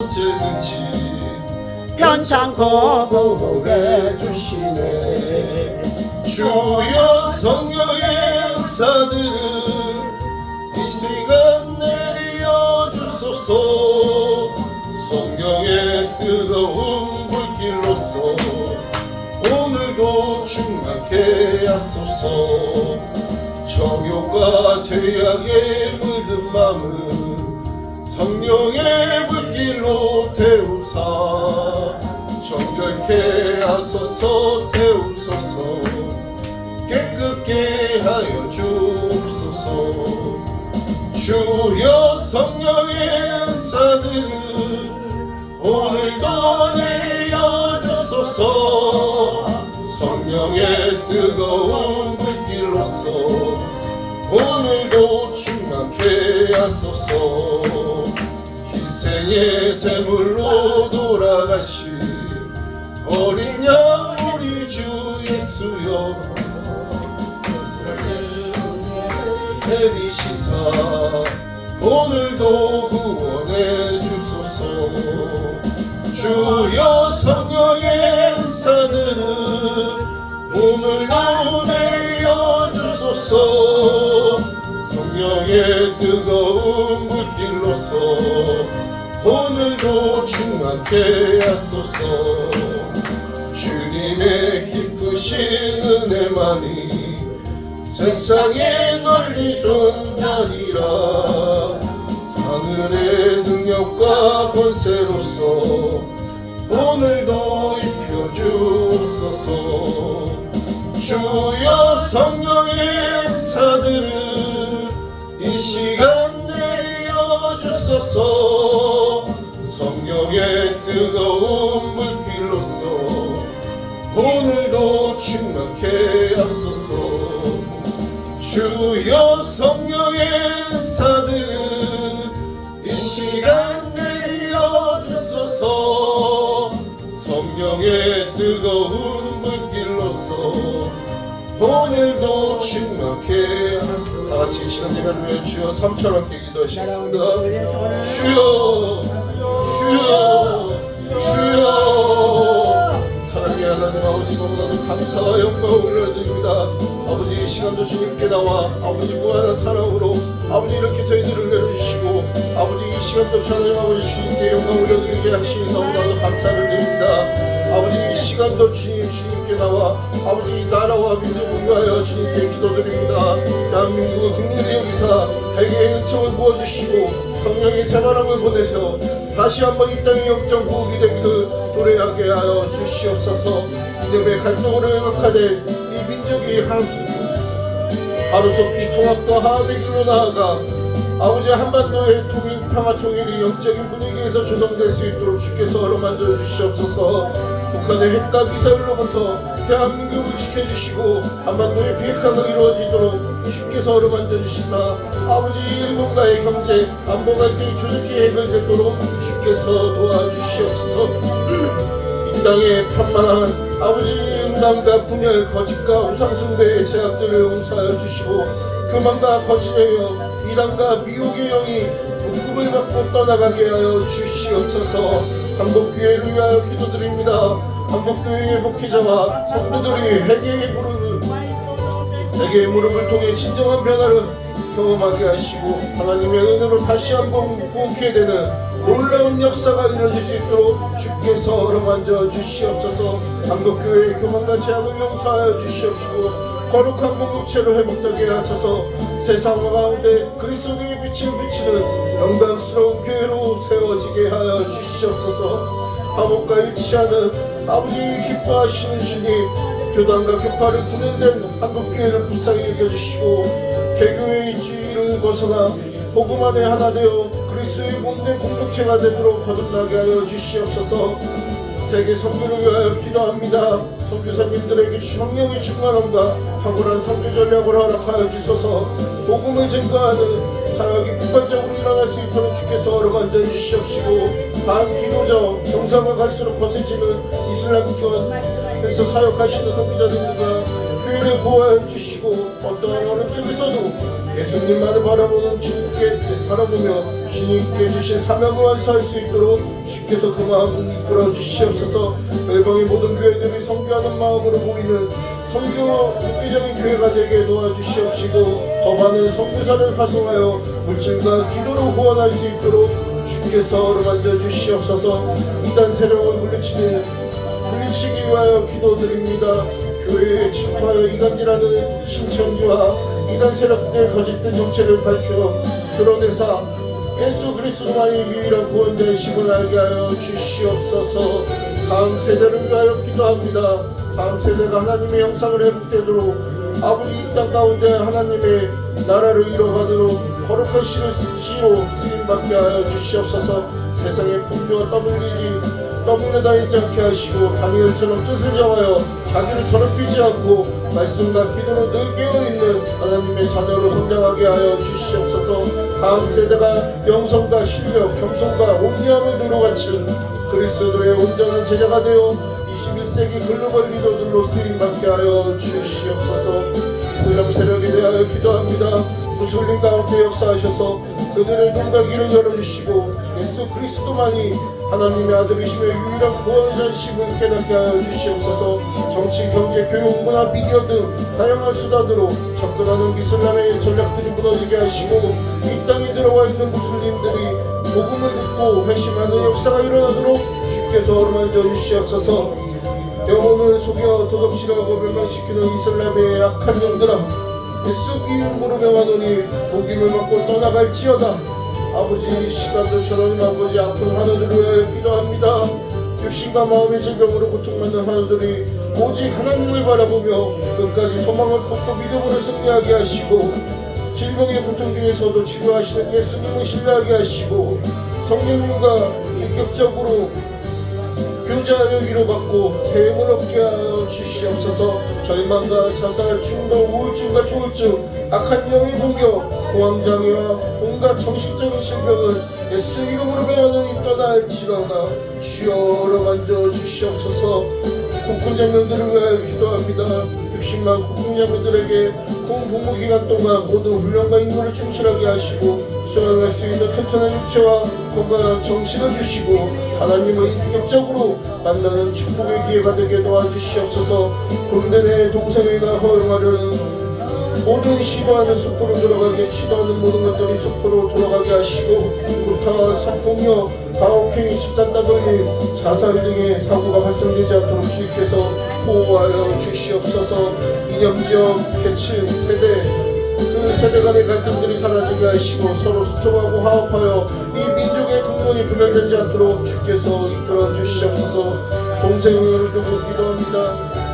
언제든지 편찮고 보호해 주시네. 주여 성령의 은사들을 이 시간 내려 주소서. 성령의 뜨거운 불길로서 오늘도 충만케 하소서. 정욕과 죄악에 물든 마음은 성령의 불길로 태우사 정결케 하소서. 태우소서. 깨끗게 하여 주옵소서. 주여 성령의 은사들을 오늘도 내려 주소서. 성령의 뜨거운 불길로서 오늘도 충만케 하소서. 희생의 제물로 돌아가신 어린 양 우리 주 예수여, 내리시사 오늘도 구원해 주소서. 주여 성령의 은사들을 오늘도 내려 주소서. 성령의 뜨거운 불길로서 오늘도 충만케 하소서. 주님의 기쁘신 은혜만이 세상에 널리 존재하리라. 하늘의 능력과 권세로서 오늘도 입혀주옵소서. 주여 성령의 은사들을 이 시간 내려 주소서. 성령의 뜨거운 불길로서 오늘도 충만케 하소서. 주여 성령의 은사들을 이 시간 내려 주소서. 성령의 뜨거운 불길로서 오늘도 충만케 하소서. 다같이 이 시간 예배를 위해 주여 3천 함께 기도하시겠습니다. 주여 주여 주여. 하나님 하나님 아버지 너무나도 감사와 영광을 올려드립니다. 아버지 이 시간도 주님께 나와 아버지 무한한 사랑으로 아버지 이렇게 저희들을 내려주시고 아버지 이 시간도 하나님 아버지 주님께 영광 올려드리게 하시니 너무나도 감사를 드립니다. 아버지 이 시간도 주님께 나와 아버지 이 나라와 민족을 위하여 주님께 기도드립니다. 대한민국을 국민의 여기사 회개의 은총을 부어주시고 성령의 새바람을 보내서 다시 한번 이 땅의 영적 부흥이 되기를 노래하게 하여 주시옵소서. 이념의 갈등으로 회복하되 이 민족이 하루속히 통합과 화합의 길로 나아가 아버지 한반도의 평화 통일이 영적인 분위기에서 조성될 수 있도록 주께서 어루만져 주시옵소서. 북한의 핵과 미사일로부터 대한민국을 지켜주시고 한반도의 비핵화가 이루어지도록 주께서 어루만져 주시나 아버지 일본과의 경제 안보 갈등이 조속히 해결되도록 주께서 도와주시옵소서. 이 땅에 편만한 아버지 음란과 분열 거짓과 우상숭배의 제약들을 용서하여 주시고 교만과 거짓의 영 이단과 미혹의 영이 묶음을 받고 떠나가게 하여 주시옵소서. 한국교회를 위하여 기도드립니다. 한국교회의 목회자와 성도들이 회개의 무릎을 통해 진정한 변화를 경험하게 하시고 하나님의 은혜로 다시 한번 부흥케 되는 놀라운 역사가 이루어질 수 있도록 주께서 어루만져 주시옵소서. 한국교회의 교만과 죄악을 용서하여 주시옵시고 거룩한 공동체로 회복되게 하소서. 세상 가운데 그리스도의 빛을 비치는 영광스러운 교회로 세워지게 하여 주시옵소서. 화목과 일치하는 아버지 기뻐하시는 주님, 교단과 교파를 분열된 한국교회를 불쌍히 여겨주시고 개교회의 주의를 벗어나 복음 안에 하나 되어 그리스도의 몸된 공동체가 되도록 거듭나게 하여 주시옵소서. 세계 선교를 위하여 기도합니다. 선교사님들에게 성령의 충만함과 탁월한 선교 전략을 허락하여 주소서. 복음을 증거하는 사역이 폭발적으로 일어날 수 있도록 주께서 어루만져 주시옵시고 반기도적 정상화 갈수록 거세지는 이슬람교에서 사역하시는 선교자들과 교회를 보호해 주시고 어떠한 어려움 속에서도 예수님만을 바라보는 주님께 바라보며 주님께 주신 사명을 완수할 수 있도록 주께서 그 마음을 이끌어 주시옵소서. 열방의 모든 교회들이 선교하는 마음으로 모이는 선교 획기적인 교회가 되게 도와주시옵시고 더 많은 선교사를 파송하여 물질과 기도로 후원할 수 있도록 주께서 어루만져 주시옵소서. 이단 세력을 물리치기 위하여 기도드립니다. 교회에 침투하여 이간질하는 신천지와 이단 세력들의 거짓된 정체를 밝혀 드러내사 예수 그리스도만이 유일한 구원자이심을 알게 하여 주시옵소서. 다음 세대를 위하여 기도합니다. 다음 세대가 하나님의 형상을 회복되도록 아버지 이 땅 가운데 하나님의 나라를 이뤄가도록 거룩한 씨로 쓰임받게 하여 주시옵소서. 세상의 풍조가 떠밀려 다니지 않게 하시고 다니엘처럼 뜻을 정하여 자기를 더럽히지 않고 말씀과 기도로 늘 깨어있는 하나님의 자녀로 성장하게 하여 주시옵소서. 다음 세대가 영성과 실력, 겸손과 온유함을 누르같이 그리스도의 온전한 제자가 되어 21세기 글로벌 리더들로 쓰임받게 하여 주시옵소서. 이슬람 세력에 대하여 기도합니다. 무슬림 가운데 역사하셔서 그들의 눈과 귀를 열어주시고 예수 그리스도만이 하나님의 아들이시며 유일한 구원자이심을 깨닫게 하여 주시옵소서. 정치, 경제, 교육, 문화, 미디어 등 다양한 수단으로 접근하는 이슬람의 전략들이 무너지게 하시고 이 땅에 들어와 있는 무슬림들이 복음을 듣고 회심하는 역사가 일어나도록 주께서 어루만져 주시옵소서. 영혼을 속여 도덕질하고 멸망시키는 이슬람의 악한 영들아 예수 이름 부르 명하노니 복임을 받고 떠나갈지어다. 아버지 시간도 저런 아버지 아픈 하늘들을 위하여 기도합니다. 육신과 마음의 질병으로 고통받는 하늘들이 오직 하나님을 바라보며 끝까지 소망을 품고 믿음으로 승리하게 하시고 질병의 고통 중에서도 치료하시는 예수님을 신뢰하게 하시고 성령님과 인격적으로 교제하여 위로받고 대음을 얻게 하여 주시옵소서. 절망과 자살, 충동, 우울증과 조울증, 악한 영의 공격, 공황장애와 온갖 정신적인 질병을 예수 이름으로 명하노니 떠날지어다. 주여 어루만져 주시옵소서. 국군장병들을 위하여 기도합니다. 60만 국군장병들에게 군복무 기간 동안 모든 훈련과 임무를 충실하게 하시고 수행할 수 있는 튼튼한 육체와 건강한 정신을 주시고 하나님을 인격적으로 만나는 축복의 기회가 되게 도와주시옵소서. 군대 내 동성애가 허용하려는 모든 시도하는 숲으로 들어가게 시도하는 모든 것들이 숲으로 돌아가게 하시고 구타와 성폭력, 가혹행위, 집단 따돌림, 자살 등의 사고가 발생되지 않도록 주께서 보호하여 주시옵소서. 이념지역, 계층, 세대 그 세대 간의 갈등들이 사라지게 하시고 서로 소통하고 화합하여 이 민족의 근본이 분열되지 않도록 주께서 이끌어 주시옵소서. 동성애를 두고 기도합니다.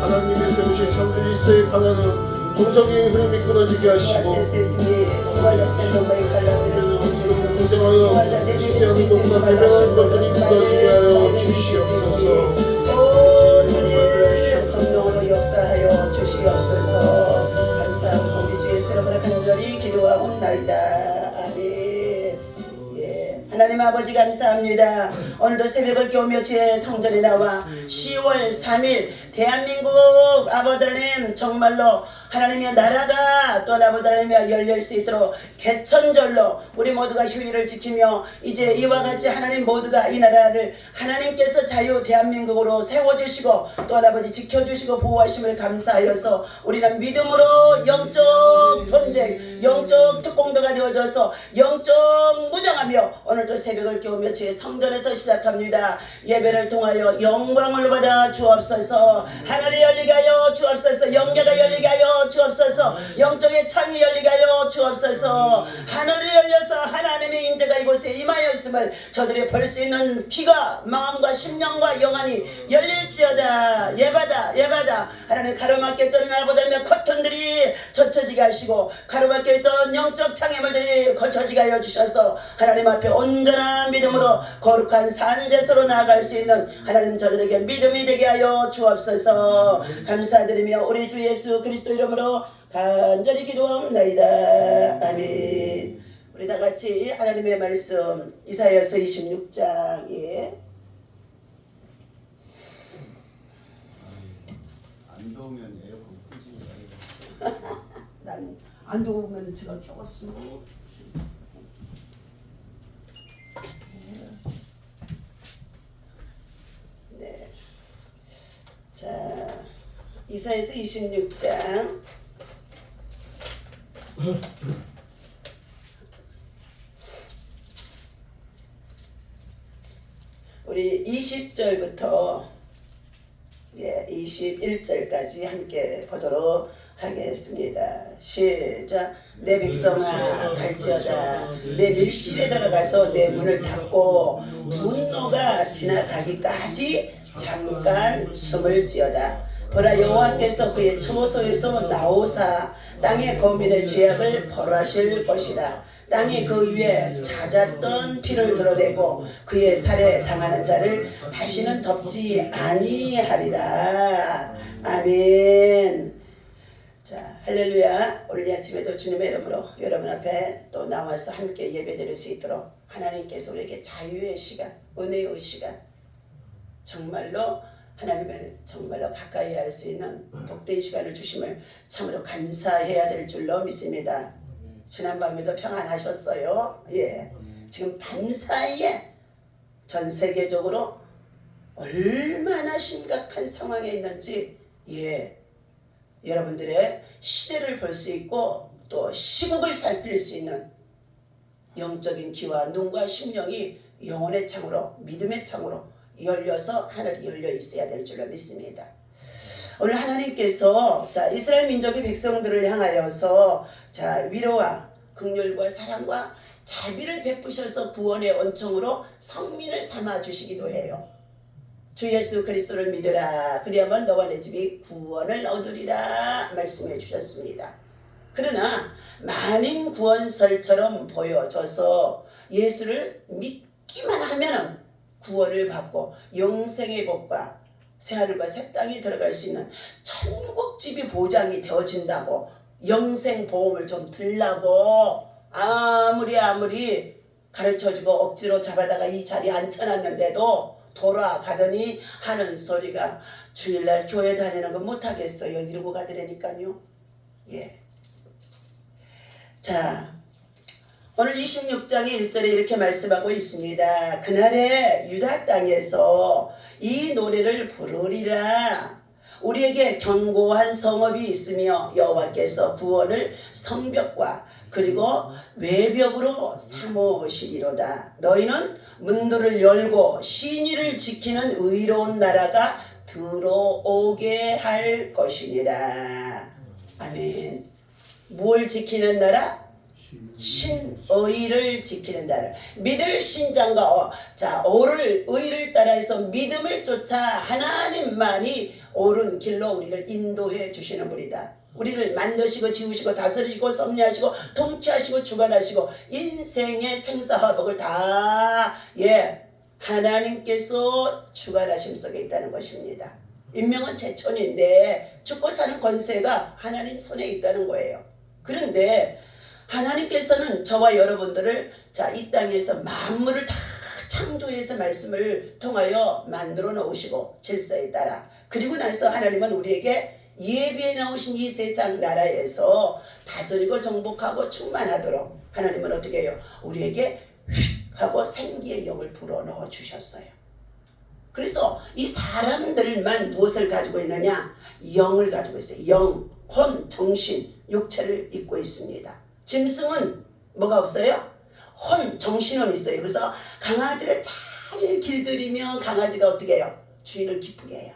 하나님의 세우신 창조일세에 반하는 동성애의 흐름이 끊어지게 하시고 공정하여 지지하는 것과 배려하는 것들이 끊어지게 하여 주시옵소서. 성령으로 역사하여 주시옵소서. 감사하고 우리 주 예수 이름으로 간절히 기도하옵나이다. 아멘. 하나님 아버지 감사합니다. 오늘도 새벽을 깨우며 주의 성전에 나와 10월 3일 대한민국 아버지 하나님 정말로 하나님의 나라가 또 아버지 하나님의 열릴 수 있도록 개천절로 우리 모두가 휴일을 지키며 이제 이와 같이 하나님 모두가 이 나라를 하나님께서 자유 대한민국으로 세워주시고 또 아버지 지켜주시고 보호하심을 감사하여서 우리는 믿음으로 영적 전쟁 영적 특공대가 되어져서 영적 무장하며 오늘도 새벽을 깨우며 주의 성전에서 시작합니다. 예배를 통하여 영광을 받아 주옵소서. 하늘이 열리게 하여 주옵소서. 영계가 열리게 하여 주옵소서. 영적의 창이 열리게 하여 주옵소서. 하늘이 열려서 하나님의 임재가 이곳에 임하여 있음을 저들이 볼 수 있는 귀가 마음과 심령과 영안이 열릴지어다. 예바다 하나님 가로막혀 있던 아버지의 커튼들이 젖혀지게 하시고 가로막혀 있던 영적 장애물들이 거쳐지게 하여 주셔서 하나님 앞에 온전한 믿음으로 거룩한 산제소로 나아갈 수 있는 하나님 저들에게 믿음이 되게 하여 주옵소서. 감사드리며 우리 주 예수 그리스도 이름으로 간절히 기도하옵나이다. 아멘. 우리 다 같이 하나님의 말씀 이사야서 26장에 안 더우면 에어컨 끄지. 난 안 더우면 제가 켜봤어. 이사야서 26장 우리 20절부터 21절까지 함께 보도록 하겠습니다. 시작. 내 백성아 갈지어다. 내 밀실에 들어가서 내 문을 닫고 분노가 지나가기까지 잠깐 숨을 지어다. 보라 여호와께서 그의 처소에서 나오사 땅의 거민의 죄악을 벌하실 것이라. 땅이 그 위에 잦았던 피를 드러내고 그의 살에 당하는 자를 다시는 덮지 아니하리라. 아멘. 자, 할렐루야. 오늘 아침에도 주님의 이름으로 여러분 앞에 또 나와서 함께 예배드릴 수 있도록 하나님께서 우리에게 자유의 시간, 은혜의 시간, 정말로 하나님을 정말로 가까이 할 수 있는 복된 시간을 주심을 참으로 감사해야 될 줄로 믿습니다. 지난밤에도 평안하셨어요? 예. 지금 밤사이에 전 세계적으로 얼마나 심각한 상황에 있는지 여러분들의 시대를 볼 수 있고 또 시국을 살필 수 있는 영적인 귀와 눈과 심령이 영혼의 창으로 믿음의 창으로 열려서 하늘이 열려 있어야 될 줄로 믿습니다. 오늘 하나님께서 이스라엘 민족의 백성들을 향하여서 위로와 긍휼과 사랑과 자비를 베푸셔서 구원의恩寵으로 성민을 삼아 주시기도 해요. 주 예수 그리스도를 믿으라 그리하면 너와 내 집이 구원을 얻으리라 말씀해 주셨습니다. 그러나 만인 구원설처럼 보여져서 예수를 믿기만 하면은 구원을 받고 영생의 복과 새하늘과 새 땅에 들어갈 수 있는 천국집이 보장이 되어진다고 영생보험을 좀 들라고 아무리 가르쳐주고 억지로 잡아다가 이 자리에 앉혀놨는데도 돌아가더니 하는 소리가 주일날 교회 다니는 거 못하겠어요. 이러고 가더라니까요. 자, 오늘 26장의 1절에 이렇게 말씀하고 있습니다. 그날에 유다 땅에서 이 노래를 부르리라. 우리에게 견고한 성읍이 있으며 여호와께서 구원을 성벽과 그리고 외벽으로 삼으시리로다. 너희는 문들을 열고 신의를 지키는 의로운 나라가 들어오게 할 것이니라. 아멘. 뭘 지키는 나라? 신의를 지키는 나라. 믿을 신장과 옳을 의를 따라서 믿음을 쫓아 하나님만이 옳은 길로 우리를 인도해 주시는 분이다. 우리를 만드시고 지으시고 다스리시고 섭리하시고 통치하시고 주관하시고 인생의 생사화복을 다 하나님께서 주관하심 속에 있다는 것입니다. 인명은 제천인데 죽고 사는 권세가 하나님 손에 있다는 거예요. 그런데 하나님께서는 저와 여러분들을 이 땅에서 만물을 다 창조해서 말씀을 통하여 만들어 놓으시고 질서에 따라 그리고 나서 하나님은 우리에게 예비해 놓으신 이 세상 나라에서 다스리고 정복하고 충만하도록 하나님은 어떻게 해요? 우리에게 휙 하고 생기의 영을 불어넣어 주셨어요. 그래서 이 사람들만 무엇을 가지고 있느냐? 영을 가지고 있어요. 영, 혼, 정신, 육체를 입고 있습니다. 짐승은 뭐가 없어요? 혼, 정신은 있어요. 그래서 강아지를 잘 길들이면 강아지가 어떻게 해요? 주인을 기쁘게 해요.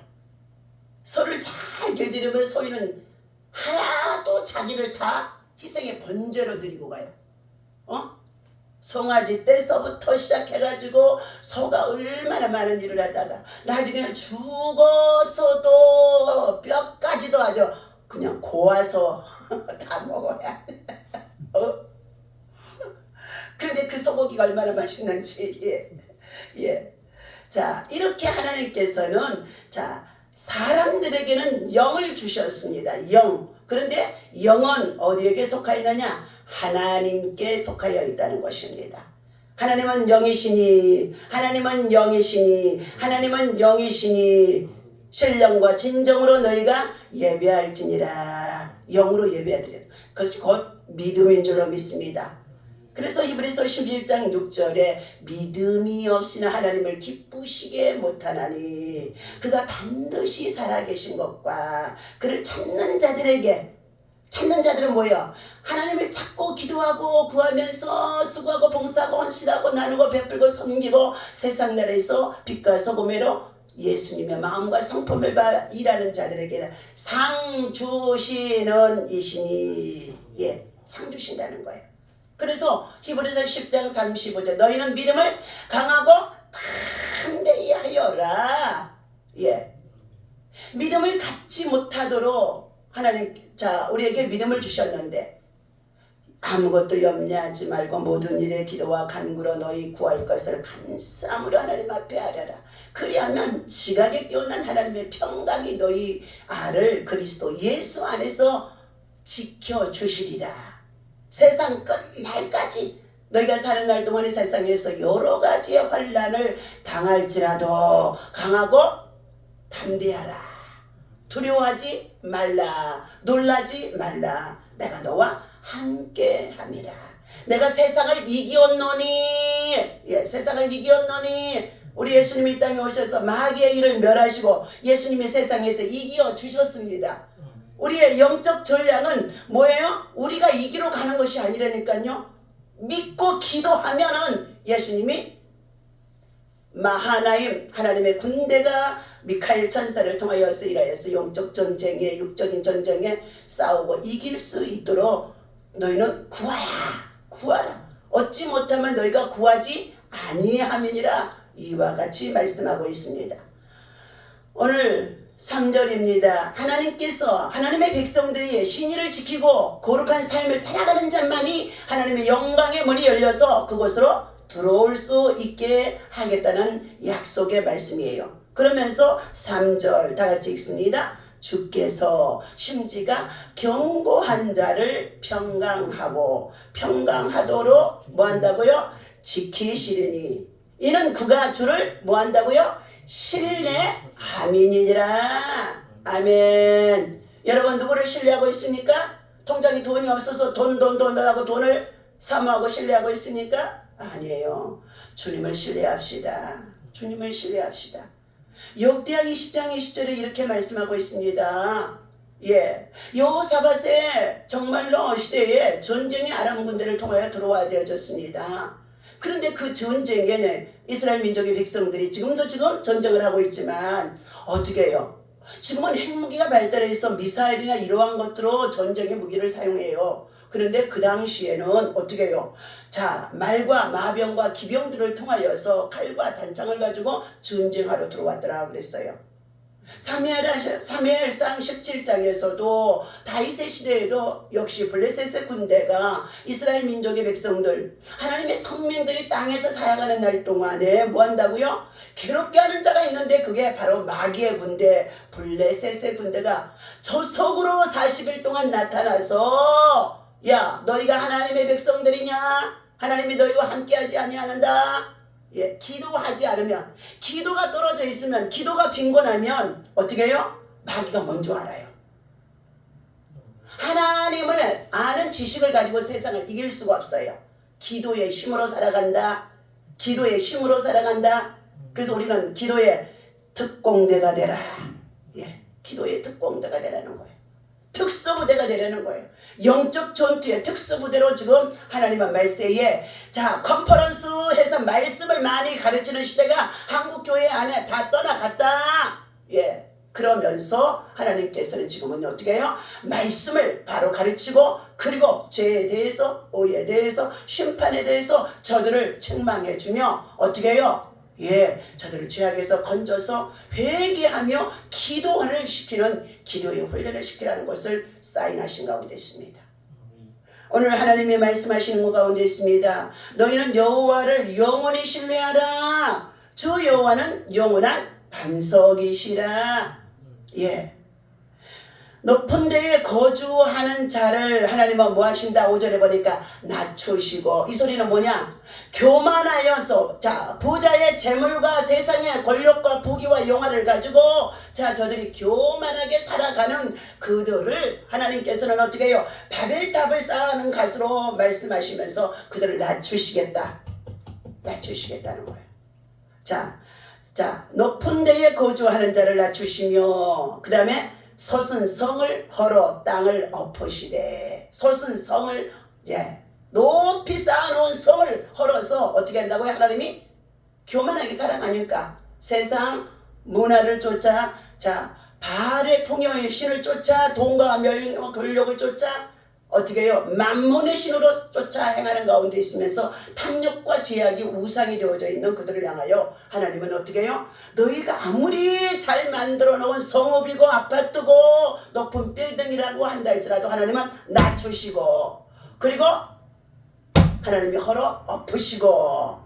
소를 잘 길들이면 소인은 하나도 자기를 다 희생의 번제로 드리고 가요. 송아지 때서부터 시작해가지고 소가 얼마나 많은 일을 하다가 나중에는 죽어서도 뼈까지도 아주 그냥 고아서 다 먹어야 돼. 그런데 그 소고기가 얼마나 맛있는지. 자, 이렇게 하나님께서는 사람들에게는 영을 주셨습니다. 영. 그런데 영은 어디에게 속하여 있느냐? 하나님께 속하여 있다는 것입니다. 하나님은 영이시니 신령과 진정으로 너희가 예배할지니라. 영으로 예배하리라. 그것이 곧 믿음인 줄로 믿습니다. 그래서 히브리서 11장 6절에 믿음이 없이는 하나님을 기쁘시게 못하나니 그가 반드시 살아계신 것과 그를 찾는 자들은 뭐예요? 하나님을 찾고 기도하고 구하면서 수고하고 봉사하고 헌신하고 나누고 베풀고 섬기고 세상 나라에서 빛과 소금으로 예수님의 마음과 성품을 일하는 자들에게는 상 주시는 이시니, 상 주신다는 거예요. 그래서 히브리서 10장 35절 너희는 믿음을 강하고 담대히 하여라. 믿음을 갖지 못하도록 하나님 우리에게 믿음을 주셨는데 아무것도 염려하지 말고 모든 일에 기도와 간구로 너희 구할 것을 감사함으로 하나님 앞에 아뢰라. 그리하면 지각에 깨어난 하나님의 평강이 너희 알을 그리스도 예수 안에서 지켜주시리라. 세상 끝날까지 너희가 사는 날 동안에 세상에서 여러 가지의 환난을 당할지라도 강하고 담대하라. 두려워하지 말라. 놀라지 말라. 내가 너와 함께함이라. 내가 세상을 이기었노니, 세상을 이기었노니. 우리 예수님이 이 땅에 오셔서 마귀의 일을 멸하시고 예수님이 세상에서 이겨 주셨습니다. 우리의 영적 전략은 뭐예요? 우리가 이기러 가는 것이 아니라니까요. 믿고 기도하면은 예수님이 하나님의 군대가 미카엘 천사를 통하여서 일하여서 영적 전쟁에 육적인 전쟁에 싸우고 이길 수 있도록 너희는 구하라. 얻지 못하면 너희가 구하지 아니함이니라. 이와 같이 말씀하고 있습니다. 오늘 3절입니다. 하나님께서 하나님의 백성들이 신의를 지키고 거룩한 삶을 살아가는 자만이 하나님의 영광의 문이 열려서 그곳으로 들어올 수 있게 하겠다는 약속의 말씀이에요. 그러면서 3절 다 같이 읽습니다. 주께서 심지가 경고한 자를 평강하도록 뭐한다고요? 지키시리니 이는 그가 주를 뭐한다고요? 신뢰함이니라. 아멘. 여러분 누구를 신뢰하고 있습니까? 통장에 돈이 없어서 돈 하고 돈을 사모하고 신뢰하고 있습니까? 아니에요. 주님을 신뢰합시다. 주님을 신뢰합시다. 역대하 20장 20절에 이렇게 말씀하고 있습니다. 여호사밧의 정말로 시대에 전쟁이 아람 군대를 통하여 들어와야 되어졌습니다. 그런데 그 전쟁에는 이스라엘 민족의 백성들이 지금 전쟁을 하고 있지만 어떻게 해요? 지금은 핵무기가 발달해서 미사일이나 이러한 것들로 전쟁의 무기를 사용해요. 그런데 그 당시에는 어떻게 해요? 말과 마병과 기병들을 통하여서 칼과 단창을 가지고 전쟁하러 들어왔더라 그랬어요. 사무엘상 17장에서도 다윗의 시대에도 역시 블레셋의 군대가 이스라엘 민족의 백성들 하나님의 성민들이 땅에서 사역하는 날 동안에 뭐한다고요? 괴롭게 하는 자가 있는데 그게 바로 마귀의 군대 블레셋의 군대가 저속으로 40일 동안 나타나서 너희가 하나님의 백성들이냐? 하나님이 너희와 함께하지 아니하는다. 기도하지 않으면 기도가 떨어져 있으면 기도가 빈곤하면 어떻게 해요? 마귀가 뭔 줄 알아요. 하나님을 아는 지식을 가지고 세상을 이길 수가 없어요. 기도의 힘으로 살아간다. 그래서 우리는 기도의 특공대가 되라. 기도의 특공대가 되라는 거예요. 특수부대가 되려는 거예요. 영적 전투의 특수부대로 지금 하나님의 말세에 컨퍼런스 해서 말씀을 많이 가르치는 시대가 한국교회 안에 다 떠나갔다. 그러면서 하나님께서는 지금은 어떻게 해요? 말씀을 바로 가르치고 그리고 죄에 대해서 오해에 대해서 심판에 대해서 저들을 책망해 주며 어떻게 해요? 저들을 죄악에서 건져서 회개하며 기도를 시키는 기도의 훈련을 시키라는 것을 사인하신 가운데 있습니다. 오늘 하나님이 말씀하시는 것 가운데 있습니다. 너희는 여호와를 영원히 신뢰하라. 주 여호와는 영원한 반석이시라. 높은 데에 거주하는 자를 하나님은 뭐 하신다? 5절에 보니까 낮추시고, 이 소리는 뭐냐? 교만하여서, 자, 부자의 재물과 세상의 권력과 부귀와 영화를 가지고, 자, 저들이 교만하게 살아가는 그들을 하나님께서는 어떻게 해요? 바벨탑을 쌓아가는 것으로 말씀하시면서 그들을 낮추시겠다. 낮추시겠다는 거예요. 자, 높은 데에 거주하는 자를 낮추시며, 그 다음에 솟은 성을 헐어 땅을 엎으시되, 솟은 성을, 높이 쌓아놓은 성을 헐어서 어떻게 한다고요? 하나님이 교만하게 살아가니까 세상 문화를 쫓아, 자, 바알의 풍요의 신을 쫓아, 돈과 명예와 권력을 쫓아, 어떻게 해요? 만몬의 신으로 쫓아 행하는 가운데 있으면서 탐욕과 제약이 우상이 되어져 있는 그들을 향하여 하나님은 어떻게 해요? 너희가 아무리 잘 만들어 놓은 성읍이고 아파트고 높은 빌딩이라고 한다 할지라도 하나님은 낮추시고, 그리고 하나님이 헐어 엎으시고,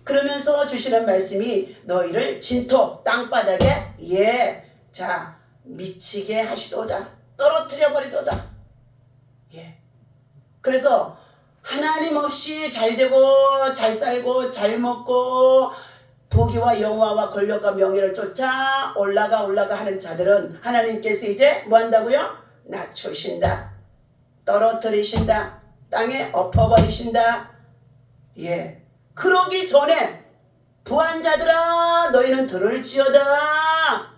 그러면서 주시는 말씀이 너희를 진토 땅바닥에 자, 미치게 하시도다. 떨어뜨려 버리도다. 그래서 하나님 없이 잘 되고 잘 살고 잘 먹고 부귀와 영화와 권력과 명예를 쫓아 올라가 하는 자들은 하나님께서 이제 뭐 한다고요? 낮추신다. 떨어뜨리신다. 땅에 엎어버리신다. 그러기 전에 부한자들아 너희는 들을지어다.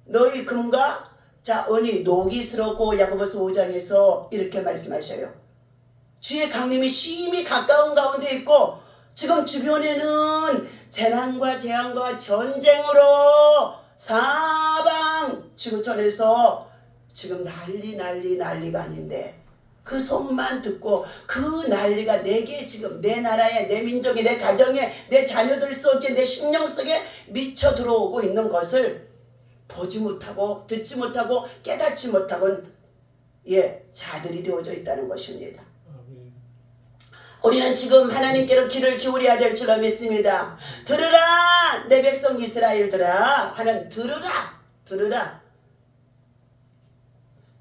너희 금과 자, 은이 노기스럽고 야고보서 5장에서 이렇게 말씀하셔요. 주의 강림이 심히 가까운 가운데 있고 지금 주변에는 재난과 재앙과 전쟁으로 사방 지구촌에서 지금 난리가 아닌데 그 소문만 듣고 그 난리가 내게 지금 내 나라에 내 민족에 내 가정에 내 자녀들 속에 내 심령 속에 미쳐 들어오고 있는 것을 보지 못하고 듣지 못하고 깨닫지 못하고 자들이 되어져 있다는 것입니다. 우리는 지금 하나님께로 귀를 기울여야 될 줄로 믿습니다. 들으라 내 백성 이스라엘들아 하는 들으라.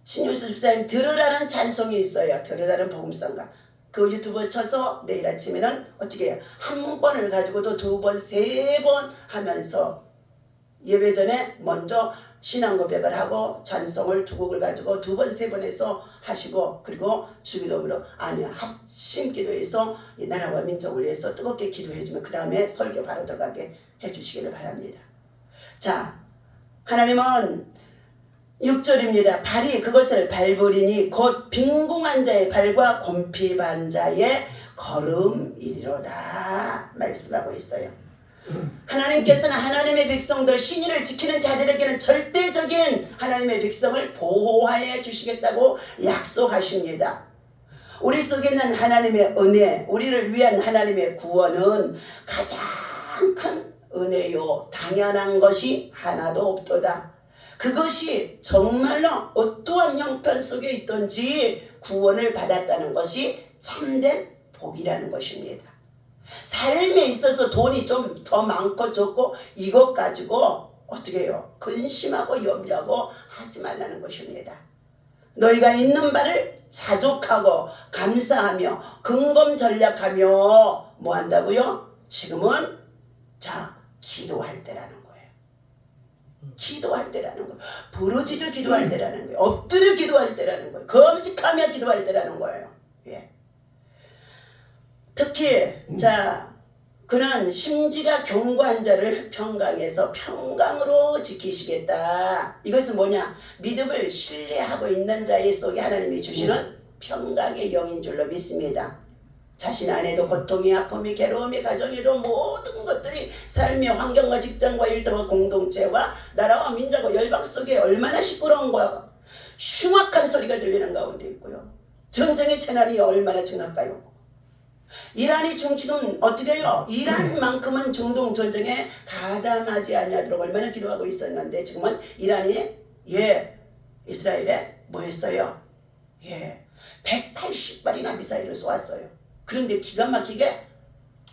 신윤수 집사님 들으라는 찬송이 있어요. 들으라는 복음성가. 그 유튜브 쳐서 내일 아침에는 어떻게 해요? 한 번을 가지고도 두 번, 세 번 하면서 예배 전에 먼저 신앙 고백을 하고 찬송을 두 곡을 가지고 두 번, 세 번 해서 하시고, 그리고 주기도문으로 합심 기도해서 이 나라와 민족을 위해서 뜨겁게 기도해주면 그 다음에 설교 바로 들어가게 해주시기를 바랍니다. 자, 하나님은 6절입니다. 발이 그것을 밟으리니 곧 빈궁한 자의 발과 곰핍한 자의 걸음이리로다 말씀하고 있어요. 하나님께서는 하나님의 백성들 신의를 지키는 자들에게는 절대적인 하나님의 백성을 보호하여 주시겠다고 약속하십니다. 우리 속에 있는 하나님의 은혜, 우리를 위한 하나님의 구원은 가장 큰 은혜요 당연한 것이 하나도 없도다. 그것이 정말로 어떠한 형편 속에 있든지 구원을 받았다는 것이 참된 복이라는 것입니다. 삶에 있어서 돈이 좀 더 많고 적고 이것 가지고 어떻게 해요? 근심하고 염려하고 하지 말라는 것입니다. 너희가 있는 바를 자족하고 감사하며 근검전략하며 뭐 한다고요? 지금은 자 기도할 때라는 거예요. 기도할 때라는 거예요. 부르짖어 기도할 때라는 거예요. 엎드려 기도할 때라는 거예요. 금식하며 기도할 때라는 거예요. 특히 자 그는 심지가 견고한 자를 평강에서 평강으로 지키시겠다. 이것은 뭐냐? 믿음을 신뢰하고 있는 자의 속에 하나님이 주시는 평강의 영인 줄로 믿습니다. 자신 안에도 고통이 아픔이 괴로움이 가정에도 모든 것들이 삶의 환경과 직장과 일터와 공동체와 나라와 민족과 열방 속에 얼마나 시끄러운 거야. 흉악한 소리가 들리는 가운데 있고요. 전쟁의 재난이 얼마나 증가까요. 이란이 지금 어떻게 해요? 이란만큼은 중동 전쟁에 가담하지 아니하도록 얼마나 기도하고 있었는데 지금은 이란이 이스라엘에 뭐 했어요? 180발이나 미사일을 쏘았어요. 그런데 기가 막히게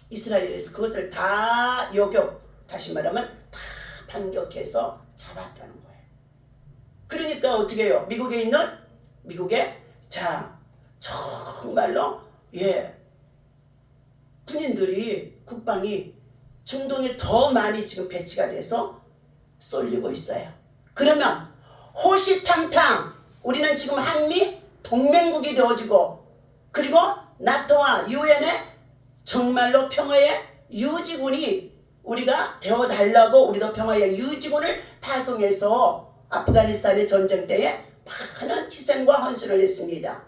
이스라엘에서 그것을 다 다시 말하면 다 반격해서 잡았다는 거예요. 그러니까 어떻게 해요? 미국에 자 정말로 군인들이 국방이 중동에 더 많이 지금 배치가 돼서 쏠리고 있어요. 그러면 호시탐탐 우리는 지금 한미 동맹국이 되어지고 그리고 나토와 유엔의 정말로 평화의 유지군이 우리가 되어달라고 우리도 평화의 유지군을 파송해서 아프가니스탄의 전쟁 때에 많은 희생과 헌신을 했습니다.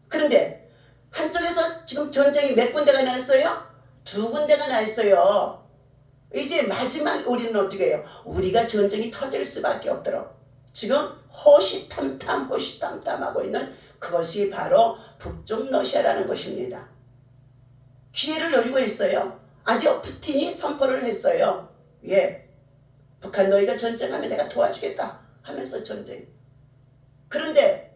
그런데 한쪽에서 지금 전쟁이 몇 군데가 났어요? 2군데가 나 있어요. 이제 마지막 우리는 어떻게 해요? 우리가 전쟁이 터질 수밖에 없도록 지금 호시탐탐 하고 있는 그것이 바로 북쪽 러시아라는 것입니다. 기회를 노리고 있어요. 아직 푸틴이 선포를 했어요. 북한 너희가 전쟁하면 내가 도와주겠다 하면서 전쟁. 그런데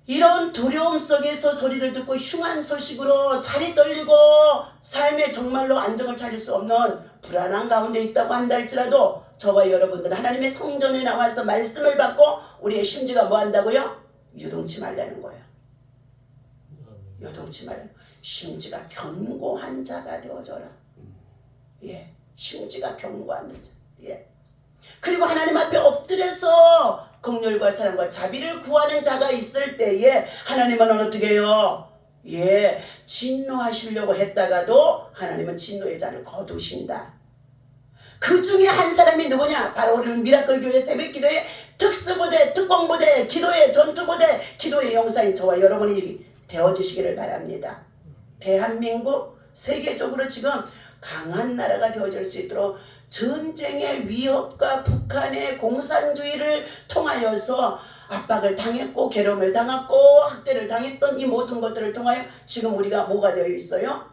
이런 두려움 속에서 소리를 듣고 흉한 소식으로 살이 떨리고 삶에 정말로 안정을 찾을 수 없는 불안한 가운데 있다고 한다 할지라도 저와 여러분들 하나님의 성전에 나와서 말씀을 받고 우리의 심지가 뭐 한다고요? 유동치 말라는 거예요. 유동치 말라는 거예요. 심지가 견고한 자가 되어져라. 심지가 견고한 자. 그리고 하나님 앞에 엎드려서 긍휼과 사랑과 자비를 구하는 자가 있을 때에 하나님은 어떻게 해요? 진노하시려고 했다가도 하나님은 진노의 잔을 거두신다. 그 중에 한 사람이 누구냐? 바로 우리는 미라클 교회 새벽기도의 특수부대, 특공부대, 기도의 전투부대, 기도의 용사인 저와 여러분이 되어주시기를 바랍니다. 대한민국 세계적으로 지금 강한 나라가 되어질 수 있도록 전쟁의 위협과 북한의 공산주의를 통하여서 압박을 당했고 괴로움을 당했고 학대를 당했던 이 모든 것들을 통하여 지금 우리가 뭐가 되어 있어요?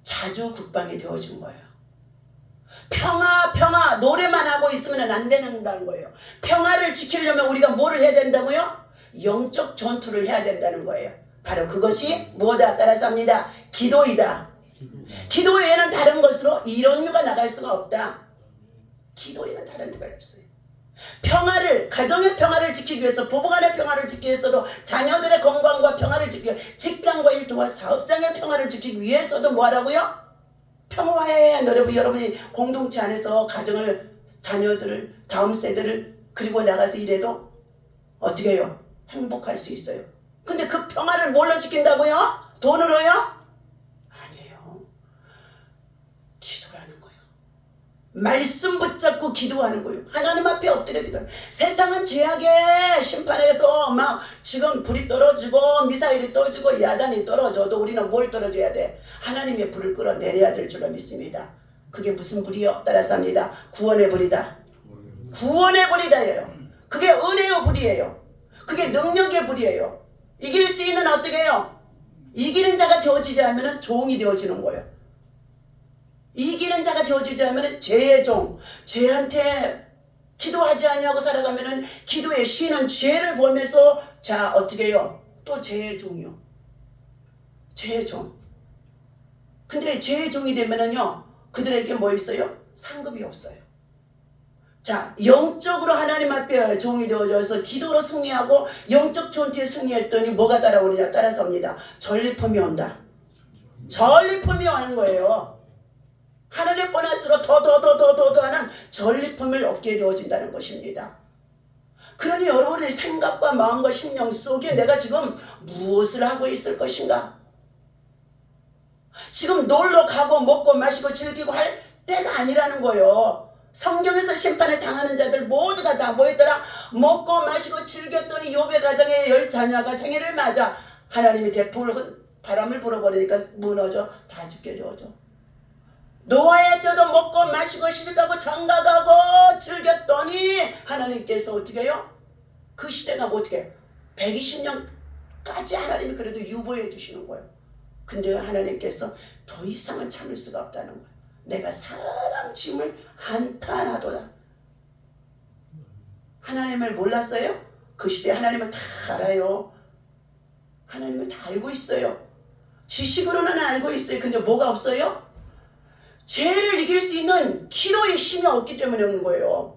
자주 국방이 되어진 거예요. 평화 노래만 하고 있으면 안 된다는 거예요. 평화를 지키려면 우리가 뭐를 해야 된다고요? 영적 전투를 해야 된다는 거예요. 바로 그것이 뭐다 따라서 합니다. 기도이다. 기도 외에는 다른 것으로 이런 유가 나갈 수가 없다. 기도 외에는 다른 유가 없어요. 가정의 평화를 지키기 위해서, 부부간의 평화를 지키기 위해서도, 자녀들의 건강과 평화를 지키기 위해서, 직장과 일터와 사업장의 평화를 지키기 위해서도 뭐 하라고요? 평화해야 여러분이 공동체 안에서 가정을, 자녀들을, 다음 세대를 그리고 나가서 일해도 어떻게 해요? 행복할 수 있어요. 근데 그 평화를 뭘로 지킨다고요? 돈으로요? 기도라는 거예요. 말씀 붙잡고 기도하는 거예요. 하나님 앞에 엎드려 기도하는 거예요. 세상은 죄악의 심판에서 막 지금 불이 떨어지고 미사일이 떨어지고 야단이 떨어져도 우리는 뭘 떨어져야 돼? 하나님의 불을 끌어내려야 될 줄로 믿습니다. 그게 무슨 불이요? 따라서 합니다. 구원의 불이다. 구원의 불이다예요. 그게 은혜의 불이에요. 그게 능력의 불이에요. 이길 수 있는 어떻게 해요? 이기는 자가 되어지지 않으면 종이 되어지는 거예요. 이기는 자가 되어지지 않으면 죄의 종, 죄한테 기도하지 않냐고 살아가면은 기도의 신은 죄를 보면서 자 어떻게 해요? 또 죄의 종이요. 죄의 종. 근데 죄의 종이 되면은요 그들에게 뭐 있어요? 상급이 없어요. 자 영적으로 하나님 앞에 종이 되어져서 기도로 승리하고 영적 전투에 승리했더니 뭐가 따라오느냐? 따라섭니다. 전리품이 온다. 전리품이 오는 거예요. 하늘의 보너스로 더 하는 전리품을 얻게 되어진다는 것입니다. 그러니 여러분의 생각과 마음과 심령 속에 내가 지금 무엇을 하고 있을 것인가? 지금 놀러 가고 먹고 마시고 즐기고 할 때가 아니라는 거예요. 성경에서 심판을 당하는 자들 모두가 다 뭐였더라? 먹고 마시고 즐겼더니 욥의 가정에 10자녀가 생일을 맞아 하나님이 대풍을 바람을 불어버리니까 무너져 다 죽게 되어져. 노아의 때도 먹고 마시고 시집가고 장가가고 즐겼더니 하나님께서 어떻게 해요? 그 시대가 어떻게 해요? 120년까지 하나님이 그래도 유보해 주시는 거예요. 근데 하나님께서 더 이상은 참을 수가 없다는 거예요. 내가 사람 짐을 한탄하도다. 하나님을 몰랐어요? 그 시대에 하나님을 다 알아요. 하나님을 다 알고 있어요. 지식으로는 알고 있어요. 근데 뭐가 없어요? 죄를 이길 수 있는 기도의 힘이 없기 때문에 오는 거예요.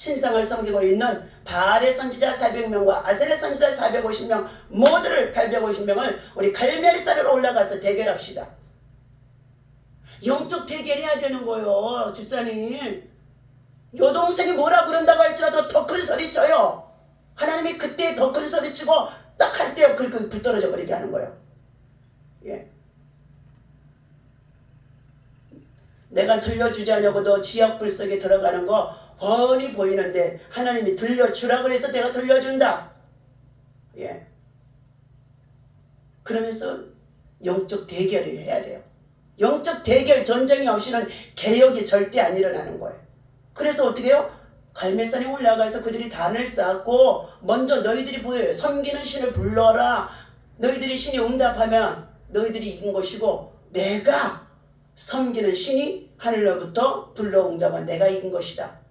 신상을 섬기고 있는 바알의 선지자 400명과 아셀의 선지자 450명 모두를 850명을 우리 갈멜산으로 올라가서 대결합시다. 영적 대결해야 되는 거예요. 집사님. 여동생이 뭐라 그런다고 할지라도 더 큰 소리 쳐요. 하나님이 그때 더 큰 소리 치고 딱 할 때 불 떨어져 버리게 하는 거예요. 예. 내가 들려주지 않냐고도 지역불 속에 들어가는 거 뻔히 보이는데 하나님이 들려주라 그래서 내가 들려준다. 예. 그러면서 영적 대결을 해야 돼요. 영적 대결 전쟁이 없이는 개혁이 절대 안 일어나는 거예요. 그래서 어떻게 해요? 갈멜산에 올라가서 그들이 단을 쌓고 먼저 너희들이 보여요. 섬기는 신을 불러라. 너희들이 신이 응답하면 너희들이 이긴 것이고 내가 섬기는 신이 하늘로부터 불러 응답하면 내가 이긴 것이다.